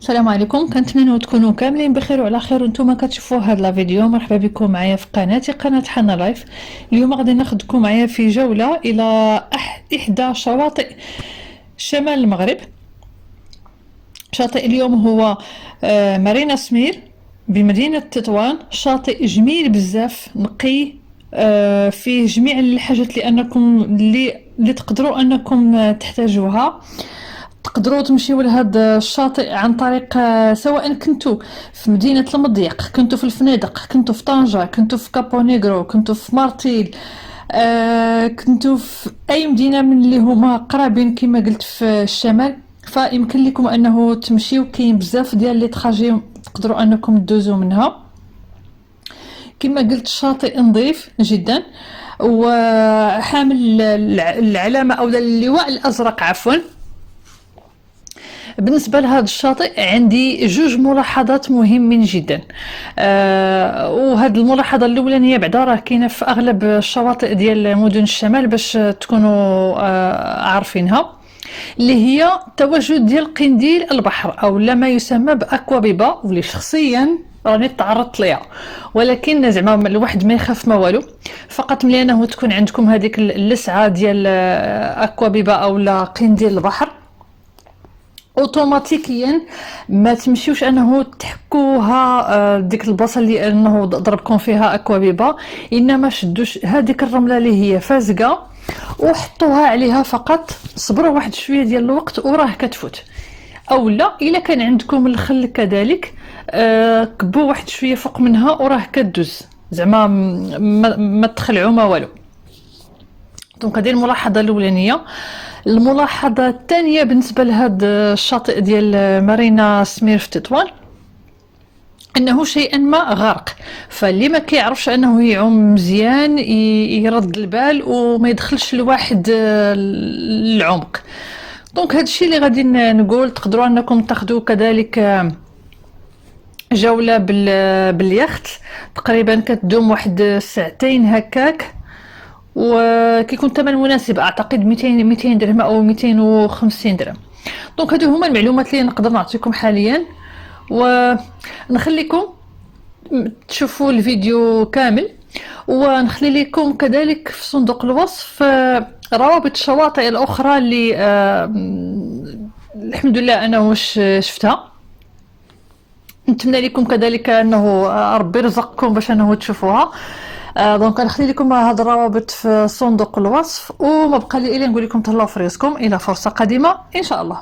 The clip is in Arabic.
السلام عليكم، كنتمنوا تكونوا كاملين بخير وعلى خير. وانتم كتشوفوا هذا الفيديو، مرحبا بكم معايا في قناتي قناه حنا لايف. اليوم غادي ناخذكم معايا في جوله الى احدى شواطئ شمال المغرب. شاطئ اليوم هو مارينا سمير بمدينه تطوان. شاطئ جميل بزاف، نقي، فيه جميع الحاجات اللي تقدروا انكم تحتاجوها. تقدروا تمشيو لهذا الشاطئ عن طريق سواء كنتو في مدينة المضيق، كنتو في الفنادق، كنتو في طنجة، كنتو في كابونيغرو، كنتو في مارتيل، كنتو في اي مدينة من اللي هما قرابين كما قلت في الشمال، فيمكن لكم انه تمشيو. كاين بزاف ديال لي تراجي تقدروا انكم تدوزوا منها. كما قلت الشاطئ نظيف جدا وحامل العلامة او اللواء الازرق عفوا. بالنسبه لهذا الشاطئ عندي جوج ملاحظات مهمين جدا. وهذه الملاحظه الاولانيه بعدا راه كاينه في اغلب الشواطئ ديال مدن الشمال باش تكونوا عارفينها، اللي هي تواجد ديال قنديل البحر او ما يسمى باكوا بيبا، واللي شخصيا راني تعرضت ليها، ولكن زعما الواحد ما يخاف ما والو. فقط ملي انه تكون عندكم هذيك اللسعه ديال اكوا بيبا او لا قنديل البحر، اوتوماتيكيا ما تمشيوش انه تحكوها ديك البلاصه اللي انه ضربكم فيها اكوابيبا، انما شدوش هذيك الرمله اللي هي فازقه وحطوها عليها فقط. صبروا واحد شويه ديال الوقت وراه كتفوت. او لا الا كان عندكم الخل كذلك كبوا واحد شويه فوق منها وراه كدوز، زعما ما تخلعوا ما والو. دونك هذه الملاحظه الاولانيه. الملاحظه الثانيه بالنسبه لهذا الشاطئ ديال مارينا سمير في تطوان، انه شيئا ما غرق، فاللي ما كيعرفش انه يعوم مزيان يرد البال وما يدخلش الواحد العمق. دونك هذا الشيء اللي غادي نقول. تقدروا انكم تاخذوا كذلك جوله باليخت، تقريبا كتدوم واحد ساعتين هكاك، وكيكون الثمن مناسب، اعتقد 200 درهم او 250 درهم. دونك هادو هما المعلومات اللي نقدر نعطيكم حاليا، ونخليكم تشوفوا الفيديو كامل، ونخلي لكم كذلك في صندوق الوصف روابط الشواطئ الاخرى اللي الحمد لله انا واش شفتها. نتمنى لكم كذلك انه ربي يرزقكم باش انه تشوفوها. دونك نخلي لكم هاد الروابط في صندوق الوصف، وما بقى لي الا نقول لكم تهلاو في رزقكم الى فرصه قادمه ان شاء الله.